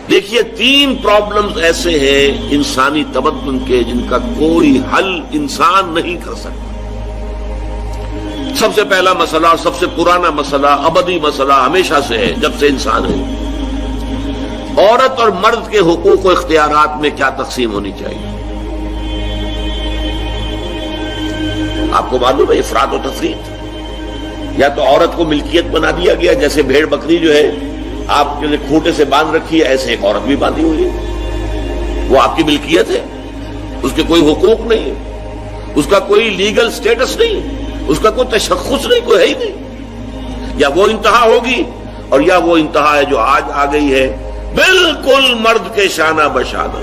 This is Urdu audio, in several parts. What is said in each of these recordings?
دیکھیے 3 پرابلمز ایسے ہیں انسانی تمدن کے جن کا کوئی حل انسان نہیں کر سکتا۔ سب سے پہلا مسئلہ اور سب سے پرانا مسئلہ، ابدی مسئلہ ہمیشہ سے ہے جب سے انسان ہے، عورت اور مرد کے حقوق و اختیارات میں کیا تقسیم ہونی چاہیے۔ آپ کو معلوم ہے افراط و تفریط، یا تو عورت کو ملکیت بنا دیا گیا، جیسے بھیڑ بکری جو ہے آپ کے لیے کھوٹے سے باندھ رکھی ہے، ایسے ایک عورت بھی باندھی ہوئی ہے، وہ آپ کی ملکیت ہے، اس کے کوئی حقوق نہیں ہے، اس کا کوئی لیگل سٹیٹس نہیں، اس کا کوئی تشخص نہیں، کوئی ہے ہی نہیں۔ یا وہ انتہا ہوگی اور یا وہ انتہا ہے جو آج آ گئی ہے، بالکل مرد کے شانہ بشانہ،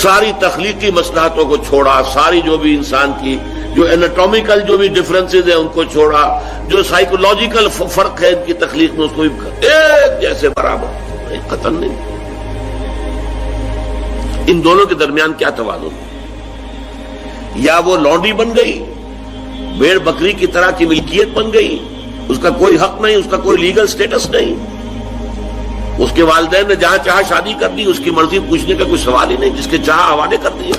ساری تخلیقی مصلحتوں کو چھوڑا، ساری جو بھی انسان کی جو انیٹومیکل جو بھی ڈفرنسز ہیں ان کو چھوڑا، جو سائیکولوجیکل فرق ہے ان کی تخلیق میں، اس کو بھی ایک جیسے برابر، ایک قطن نہیں۔ ان دونوں کے درمیان کیا توازن؟ یا وہ لونڈی بن گئی، بھیڑ بکری کی طرح کی ملکیت بن گئی، اس کا کوئی حق نہیں، اس کا کوئی لیگل سٹیٹس نہیں، اس کے والدین نے جہاں چاہا شادی کر دی، اس کی مرضی پوچھنے کا کوئی سوال ہی نہیں، جس کے چاہا حوالے کر دیا۔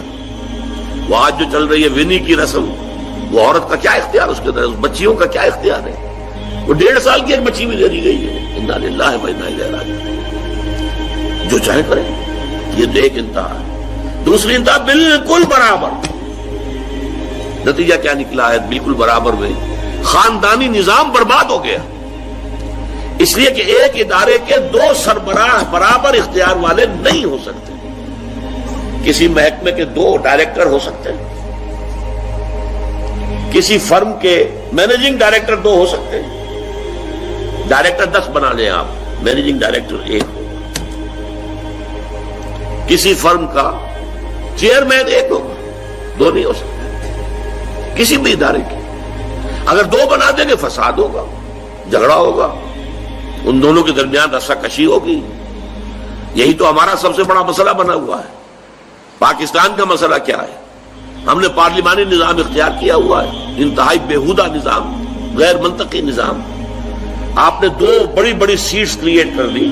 وہ آج جو چل رہی ہے ونی کی رسم، وہ عورت کا کیا اختیار، اس کے اندر اس بچیوں کا کیا اختیار ہے؟ وہ 1.5 سال کی ایک بچی بھی دے دی گئی ہے، انا للہ و انا الیہ راجعون، جو چاہے کرے۔ یہ تو ایک انتہا ہے۔ دوسری انتہا بالکل برابر، نتیجہ کیا نکلا ہے؟ بالکل برابر میں خاندانی نظام برباد ہو گیا، اس لیے کہ ایک ادارے کے 2 سربراہ برابر اختیار والے نہیں ہو سکتے۔ کسی محکمے کے 2 ڈائریکٹر ہو سکتے ہیں، کسی فرم کے مینیجنگ ڈائریکٹر 2 ہو سکتے ہیں، ڈائریکٹر 10 بنا لیں آپ، مینیجنگ ڈائریکٹر 1 ہو، کسی فرم کا چیئرمین 1 ہوگا، 2 نہیں ہو سکتے کسی بھی ادارے کے۔ اگر 2 بنا دیں گے فساد ہوگا، جھگڑا ہوگا، ان دونوں کے درمیان رسا کشی ہوگی۔ یہی تو ہمارا سب سے بڑا مسئلہ بنا ہوا ہے۔ پاکستان کا مسئلہ کیا ہے؟ ہم نے پارلیمانی نظام اختیار کیا ہوا ہے، انتہائی بیہودہ نظام، غیر منطقی نظام۔ آپ نے 2 بڑی بڑی سیٹس کریٹ کر لی،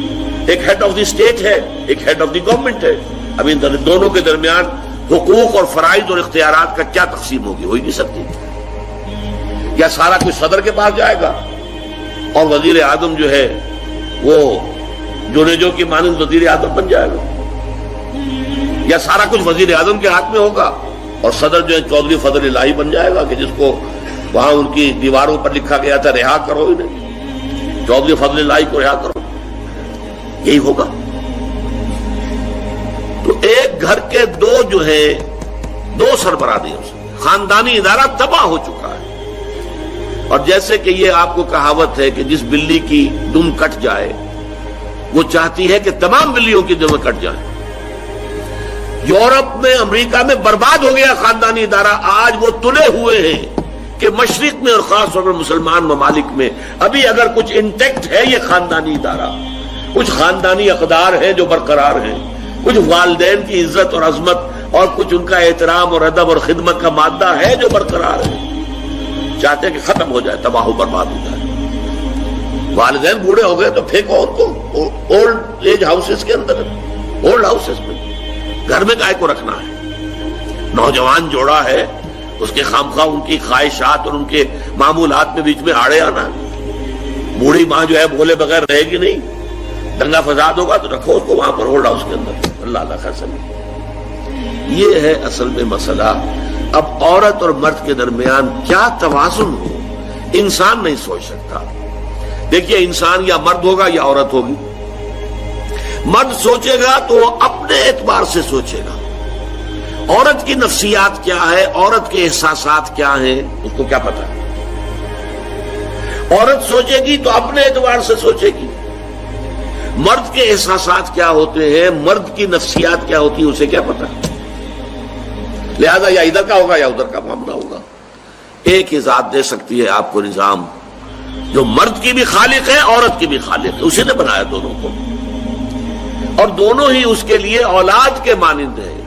ایک ہیڈ آف دی اسٹیٹ ہے، ایک ہیڈ آف دی گورنمنٹ ہے۔ اب ان دونوں کے درمیان حقوق اور فرائض اور اختیارات کا کیا تقسیم ہوگی؟ ہو ہی نہیں سکتی۔ یا سارا کچھ صدر کے پاس جائے گا اور وزیر اعظم جو ہے وہ جونیجو کی مانند وزیر اعظم بن جائے گا، یا سارا کچھ وزیر اعظم کے ہاتھ میں ہوگا اور صدر جو ہے چودھری فضل الہی بن جائے گا، کہ جس کو وہاں ان کی دیواروں پر لکھا گیا تھا رہا کرو انہیں، چودھری فضل الہی کو رہا کرو، یہی ہوگا۔ تو ایک گھر کے 2 جو ہے 2 سربراہ نہیں ہو سکتے، خاندانی ادارہ تباہ ہو چکا ہے۔ اور جیسے کہ یہ آپ کو کہاوت ہے کہ جس بلی کی دم کٹ جائے وہ چاہتی ہے کہ تمام بلیوں کی دمیں کٹ جائیں۔ یورپ میں، امریکہ میں برباد ہو گیا خاندانی ادارہ، آج وہ تلے ہوئے ہیں کہ مشرق میں اور خاص طور پر مسلمان ممالک میں ابھی اگر کچھ انٹیکٹ ہے یہ خاندانی ادارہ، کچھ خاندانی اقدار ہیں جو برقرار ہیں، کچھ والدین کی عزت اور عظمت اور کچھ ان کا احترام اور ادب اور خدمت کا مادہ ہے جو برقرار ہے۔ چاہتے ہیں کہ ختم ہو جائے، تباہ و برباد ہو جائے۔ والدین بوڑھے ہو گئے تو پھینکو ان کو اولڈ ایج ہاؤسز کے اندر، اولڈ ہاؤسز میں، گھر میں کائے کو رکھنا ہے؟ نوجوان جوڑا ہے، اس کے خامخواہ ان کی خواہشات اور ان کے معمولات میں بیچ میں آڑے آنا۔ بوڑھی ماں جو ہے بولے بغیر رہے گی نہیں، دنگا فساد ہوگا تو رکھو اس کو وہاں پر اولڈ ہاؤس کے اندر، اللہ اللہ خیر سمجھے۔ یہ ہے اصل میں مسئلہ۔ اب عورت اور مرد کے درمیان کیا توازن ہو، انسان نہیں سوچ سکتا۔ دیکھیے انسان یا مرد ہوگا یا عورت ہوگی۔ مرد سوچے گا تو وہ اپنے اعتبار سے سوچے گا، عورت کی نفسیات کیا ہے، عورت کے احساسات کیا ہیں، اس کو کیا پتا ہے۔ عورت سوچے گی تو اپنے اعتبار سے سوچے گی، مرد کے احساسات کیا ہوتے ہیں، مرد کی نفسیات کیا ہوتی ہے، اسے کیا پتا۔ لہذا یا ادھر کا ہوگا یا ادھر کا معاملہ ہوگا۔ ایک ہی ذات دے سکتی ہے آپ کو نظام، جو مرد کی بھی خالق ہے عورت کی بھی خالق ہے، اسی نے بنایا دونوں کو، اور دونوں ہی اس کے لیے اولاد کے مانند ہیں۔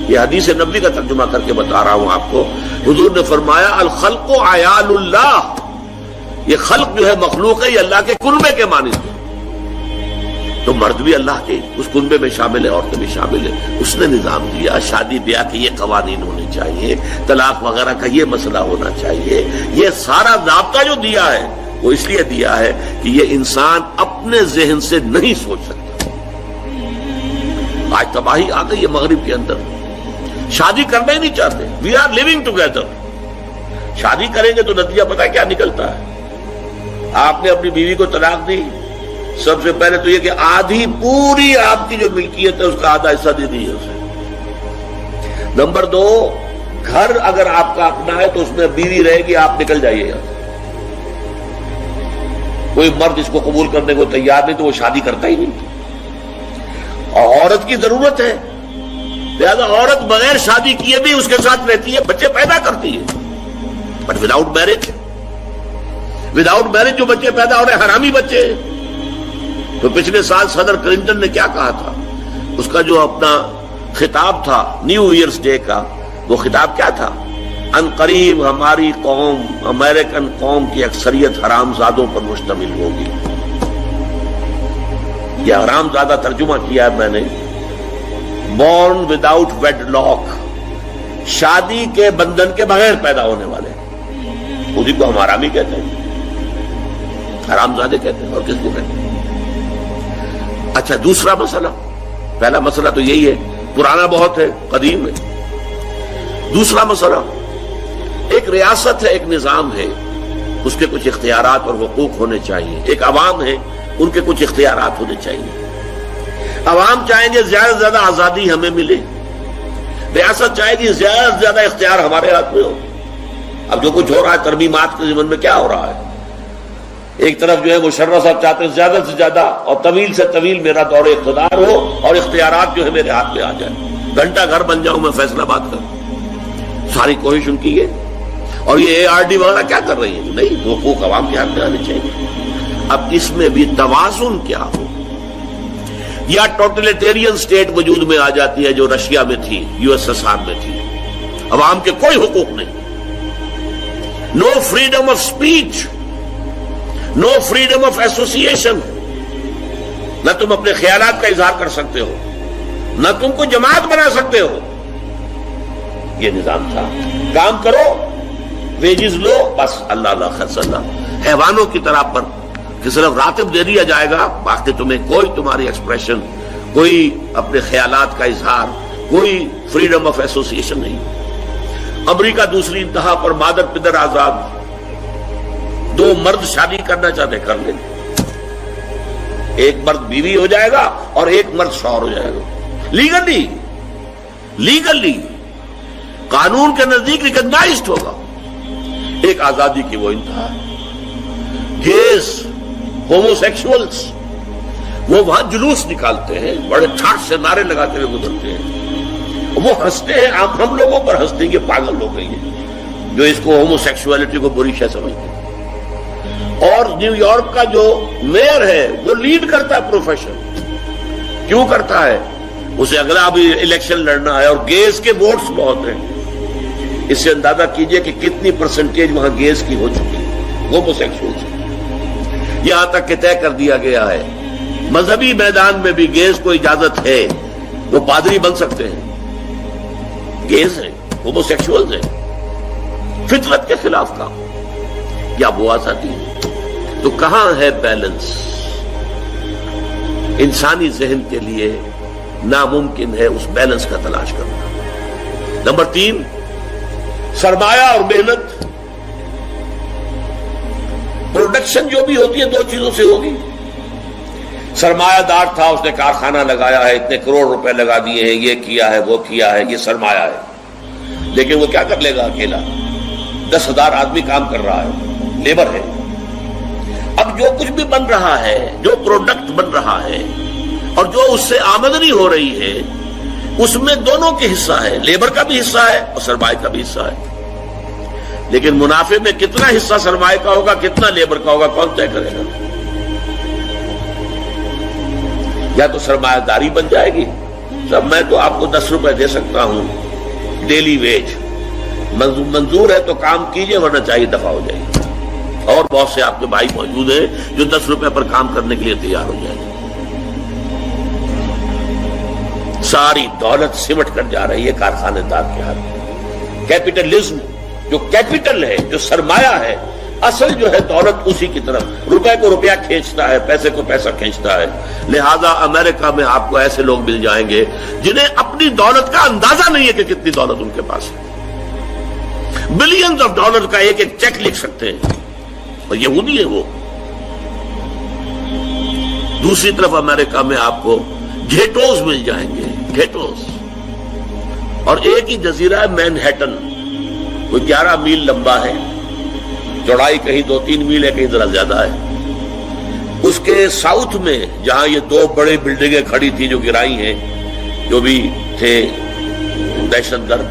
یہ حدیث نبوی کا ترجمہ کر کے بتا رہا ہوں آپ کو۔ حضور نے فرمایا الخلق عیال اللہ، یہ خلق جو ہے مخلوق ہے، یہ اللہ کے قربے کے مانند ہے۔ تو مرد بھی اللہ کے اس کنبے میں شامل ہے، عورتیں بھی شامل ہے. اس نے نظام دیا، شادی بیاہ کے یہ قوانین ہونے چاہیے، طلاق وغیرہ کا یہ مسئلہ ہونا چاہیے. یہ سارا ضابطہ جو دیا ہے وہ اس لیے دیا ہے کہ یہ انسان اپنے ذہن سے نہیں سوچ سکتا. آج تباہی آ گئی ہے مغرب کے اندر، شادی کرنا ہی نہیں چاہتے. We are living together. شادی کریں گے تو نتیجہ پتہ ہے کیا نکلتا ہے؟ آپ نے اپنی بیوی کو طلاق دی، سب سے پہلے تو یہ کہ آدھی پوری آپ کی جو ملکیت ہے اس کا آدھا حصہ دے دیجیے اسے. نمبر 2، گھر اگر آپ کا اپنا ہے تو اس میں بیوی رہے گی، آپ نکل جائیے یہاں سے. کوئی مرد اس کو قبول کرنے کو تیار نہیں تو وہ شادی کرتا ہی نہیں. اور عورت کی ضرورت ہے، لہذا عورت بغیر شادی کیے بھی اس کے ساتھ رہتی ہے، بچے پیدا کرتی ہے. بٹ وداؤٹ میرج جو بچے پیدا ہو رہے ہیں حرامی بچے. تو پچھلے سال صدر کلنٹن نے کیا کہا تھا؟ اس کا جو اپنا خطاب تھا نیو ایئرز ڈے کا، وہ خطاب کیا تھا؟ ان قریب ہماری قوم، امریکن قوم کی اکثریت حرام زادوں پر مشتمل ہوگی. یہ حرام زادہ ترجمہ کیا ہے میں نے، بورن وداؤٹ ویڈ لاک، شادی کے بندھن کے بغیر پیدا ہونے والے. اسی کو ہم حرامی کہتے ہیں، حرام زادے کہتے ہیں. اور کس کو کہتے ہیں؟ اچھا، دوسرا مسئلہ، پہلا مسئلہ تو یہی ہے، پرانا بہت ہے، قدیم ہے. دوسرا مسئلہ، ایک ریاست ہے، ایک نظام ہے، اس کے کچھ اختیارات اور حقوق ہونے چاہیے. ایک عوام ہے، ان کے کچھ اختیارات ہونے چاہیے. عوام چاہیں گے زیادہ سے زیادہ آزادی ہمیں ملے، ریاست چاہے گی زیادہ سے زیادہ اختیار ہمارے ہاتھ میں ہو. اب جو کچھ ہو رہا ہے ترمیمات کے ضمن میں، کیا ہو رہا ہے؟ ایک طرف جو ہے مشرف صاحب چاہتے ہیں زیادہ سے زیادہ اور طویل سے طویل میرا دور اقتدار ہو اور اختیارات جو ہے میرے ہاتھ میں آ جائے، گھنٹہ گھر بن جاؤں میں فیصلہ بات کروں. ساری کوشش ان کی ہے. اور یہ ARD وغیرہ کیا کر رہی ہے؟ نہیں، حقوق عوام کے ہاتھ میں آنے چاہیے. اب اس میں بھی توازن کیا ہو؟ یا ٹوٹلیٹیرین اسٹیٹ وجود میں آ جاتی ہے جو رشیا میں تھی، USSR میں تھی، عوام کے کوئی حقوق نہیں، no freedom of speech, no freedom of association. نہ تم اپنے خیالات کا اظہار کر سکتے ہو، نہ تم کو جماعت بنا سکتے ہو. یہ نظام تھا. کام کرو، ویجز لو، بس اللہ اللہ خرص اللہ. حیوانوں کی طرح پر کہ صرف راتب دے دیا جائے گا، باقی تمہیں کوئی تمہاری ایکسپریشن، کوئی اپنے خیالات کا اظہار، کوئی فریڈم آف ایسوسیشن نہیں. امریکہ دوسری انتہا پر، مادر پدر آزاد. 2 مرد شادی کرنا چاہتے کر لیں، ایک مرد بیوی ہو جائے گا اور ایک مرد شوہر ہو جائے گا. لیگلی قانون کے نزدیک ریکگنائزڈ ہوگا. ایک آزادی کی وہ انتہا ہے. گیز، ہومو سیکشولز، وہ وہاں جلوس نکالتے ہیں، بڑے ٹھاٹ سے نعرے لگاتے ہوئے گزرتے ہیں. وہ ہنستے ہیں، ہم لوگوں پر ہنستے ہیں کہ پاگل لوگ ہیں جو اس کو ہومو سیکشولیٹی کو بری شے سمجھتے ہیں. اور نیو یارک کا جو میئر ہے وہ لیڈ کرتا ہے پروفیشن. کیوں کرتا ہے؟ اسے اگلا بھی الیکشن لڑنا ہے اور گیز کے ووٹس بہت ہیں. اس سے اندازہ کیجئے کہ کتنی پرسنٹیج وہاں گیز کی ہو چکی ہے، ہومو سیکشولز. یہاں تک کہ طے کر دیا گیا ہے مذہبی میدان میں بھی گیز کو اجازت ہے، وہ پادری بن سکتے ہیں. گیز ہے، ہومو سیکشولز ہے. فطرت کے خلاف کام یا وہ آزادی ہے؟ تو کہاں ہے بیلنس؟ انسانی ذہن کے لیے ناممکن ہے اس بیلنس کا تلاش کرنا. نمبر 3، سرمایہ اور محنت. پروڈکشن جو بھی ہوتی ہے 2 چیزوں سے ہوگی. سرمایہ دار تھا، اس نے کارخانہ لگایا ہے، اتنے کروڑ روپے لگا دیے ہیں، یہ کیا ہے، وہ کیا ہے، یہ سرمایہ ہے. لیکن وہ کیا کر لے گا اکیلا؟ 10,000 آدمی کام کر رہا ہے، لیبر ہے. اب جو کچھ بھی بن رہا ہے، جو پروڈکٹ بن رہا ہے اور جو اس سے آمدنی ہو رہی ہے، اس میں دونوں کے حصہ ہے، لیبر کا بھی حصہ ہے اور سرمایہ کا بھی حصہ ہے. لیکن منافع میں کتنا حصہ سرمایہ کا ہوگا، کتنا لیبر کا ہوگا، کون طے کرے گا؟ یا تو سرمایہ داری بن جائے گی، سب میں تو آپ کو 10 روپے دے سکتا ہوں ڈیلی ویج، منظور ہے تو کام کیجئے ورنہ چاہیے دفع ہو جائے گی. اور بہت سے آپ کے بھائی موجود ہیں جو 10 روپے پر کام کرنے کے لیے تیار ہو جائیں گے. ساری دولت سمٹ کر جا رہی ہے کارخانے دار کے ہاتھ میں۔ کیپٹلزم جو کیپٹل ہے، جو سرمایہ ہے، اصل جو ہے دولت اسی کی طرف، روپے کو روپیہ کھینچتا ہے، پیسے کو پیسہ کھینچتا ہے۔ لہذا امریکہ میں آپ کو ایسے لوگ مل جائیں گے جنہیں اپنی دولت کا اندازہ نہیں ہے کہ کتنی دولت ان کے پاس ہے، بلینز آف ڈالر کا ایک ایک چیک لکھ سکتے ہیں، اور یہودی ہے وہ۔ دوسری طرف امریکہ میں آپ کو گھیٹوز مل جائیں گے، گھیٹوز، اور ایک ہی جزیرہ ہے مینہٹن، کوئی 11 میل لمبا ہے، چوڑائی کہیں 2-3 میل ہے، کہیں ذرا زیادہ ہے۔ اس کے ساؤتھ میں جہاں یہ 2 بڑے بلڈنگیں کھڑی تھی جو گرائی ہیں، جو بھی تھے دہشت گرد،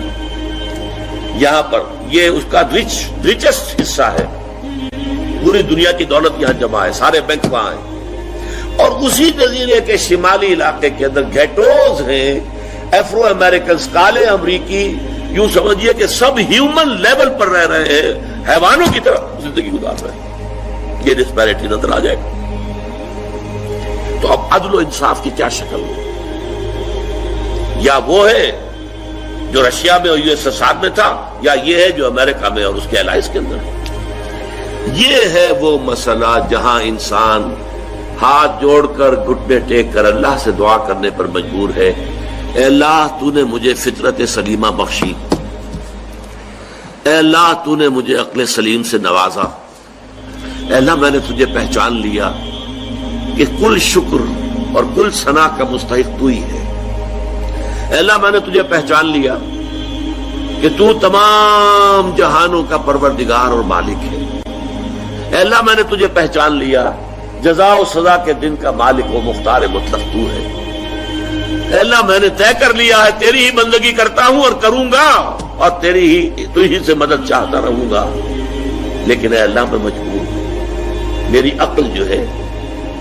یہاں پر یہ اس کا ریچسٹ حصہ ہے، پوری دنیا کی دولت یہاں جمع ہے، سارے بینک وہاں ہیں۔ اور اسی جزیرے کے شمالی علاقے کے اندر گھیٹوز ہیں، افرو امریکنز، کالے امریکی، یوں سمجھیے کہ سب ہیومن لیول پر رہ رہے ہیں، حیوانوں کی طرح زندگی گزار رہے ہیں۔ یہ ڈسپیرٹی نظر آ جائے گا۔ تو اب عدل و انصاف کی کیا شکل ہو؟ یا وہ ہے جو رشیا میں اور USSR میں تھا، یا یہ ہے جو امریکہ میں اور اس کے الائز کے اندر ہے؟ یہ ہے وہ مسئلہ جہاں انسان ہاتھ جوڑ کر، گھٹنے ٹیک کر اللہ سے دعا کرنے پر مجبور ہے، اے اللہ تو نے مجھے فطرت سلیمہ بخشی، اے اللہ تو نے مجھے عقل سلیم سے نوازا، اے اللہ میں نے تجھے پہچان لیا کہ کل شکر اور کل ثنا کا مستحق تو ہی ہے، اے اللہ میں نے تجھے پہچان لیا کہ تو تمام جہانوں کا پروردگار اور مالک ہے، اے اللہ میں نے تجھے پہچان لیا جزا و سزا کے دن کا مالک و مختار مطلق تو ہے، اے اللہ میں نے طے کر لیا ہے تیری ہی بندگی کرتا ہوں اور کروں گا، اور تیری ہی تو ہی سے مدد چاہتا رہوں گا، لیکن اے اللہ میں مجبور ہوں، میری عقل جو ہے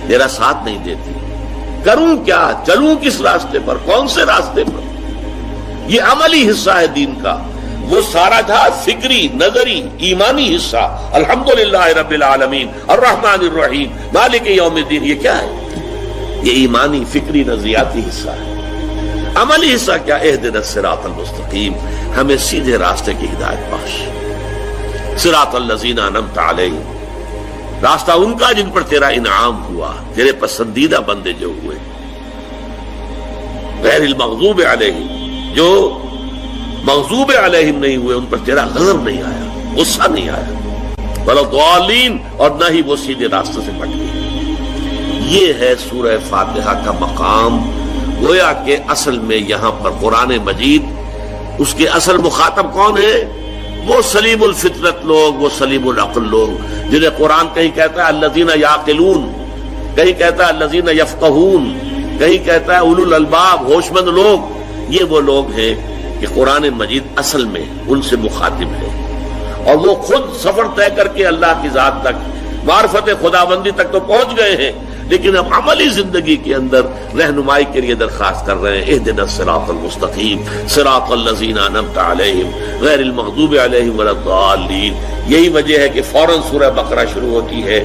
میرا ساتھ نہیں دیتی، کروں کیا، چلوں کس راستے پر، کون سے راستے پر؟ یہ عملی حصہ ہے دین کا، وہ سارا تھا فکری، نظری، ایمانی حصہ، الحمدللہ رب العالمین الرحمن الرحیم مالک یوم الدین، یہ کیا ہے؟ یہ ایمانی، فکری، نظریاتی حصہ ہے۔ عملی حصہ کیا؟ اہدنا الصراط المستقیم، ہمیں سیدھے راستے کی ہدایت بخش، صراط الذین انعمت علیہم، راستہ ان کا جن پر تیرا انعام ہوا، تیرے پسندیدہ بندے جو ہوئے، غیر المغضوب علیہم، جو مغضوب علیہم نہیں ہوئے، ان پر تیرا غضب نہیں آیا، غصہ نہیں آیا، ولا الضالین، اور نہ ہی وہ سیدھے راستے سے بٹ گئے۔ یہ ہے سورہ فاتحہ کا مقام۔ گویا کہ اصل میں یہاں پر قرآن مجید، اس کے اصل مخاطب کون ہے؟ وہ سلیم الفطرت لوگ، وہ سلیم العقل لوگ، جنہیں قرآن کہیں کہتا ہے الذین یعقلون، کہیں کہتا ہے الذین یفقہون، کہیں کہتا ہے اولو الالباب، ہوش مند لوگ۔ یہ وہ لوگ ہیں کہ قرآن مجید اصل میں ان سے مخاطب ہے، اور وہ خود سفر طے کر کے اللہ کی ذات تک، معرفت خداوندی تک تو پہنچ گئے ہیں، لیکن اب عملی زندگی کے اندر رہنمائی کے لیے درخواست کر رہے ہیں، اہدنا الصراط المستقیم صراط الذین انعمت علیہم غیر المغضوب علیہم ولا الضالین۔ یہی وجہ ہے کہ فوراً سورہ بقرہ شروع ہوتی ہے۔